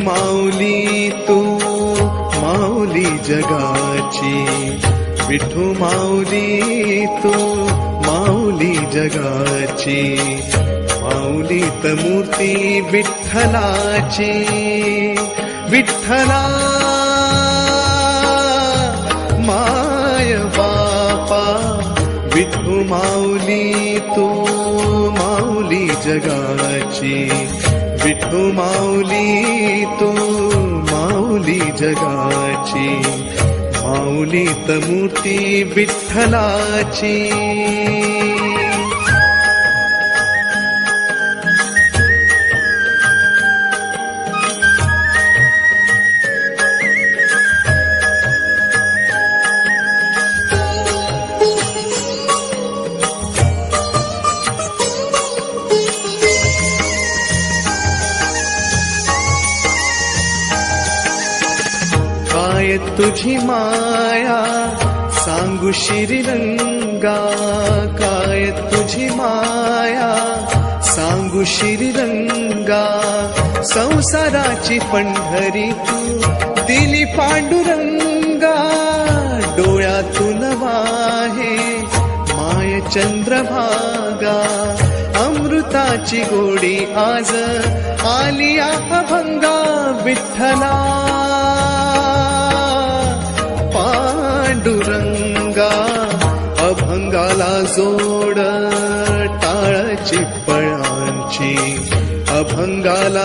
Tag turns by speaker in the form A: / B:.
A: माऊली तू माऊली जगाची, विठू माऊली तू माऊली जगाची, माऊलीत मूर्ती विठ्ठलाची, विठ्ठला माय बापा, विठू माऊली तू माऊली जगाची, विठू माऊली तू माऊली जगाची, माऊलीत मूर्ती विठ्ठलाची. काय तुझी माया सांगू श्रीरंगा, काय तुझी माया सांगू श्रीरंगा, संसाराची पंढरी तू दिली पांडुरंगा, डोळ्यातून वाहे माय चंद्रभागा, अमृताची गोडी आज आली अभंगा, विठ्ठला पांडुरंगा, अभंगाला जोड टाळची पळांची, अभंगाला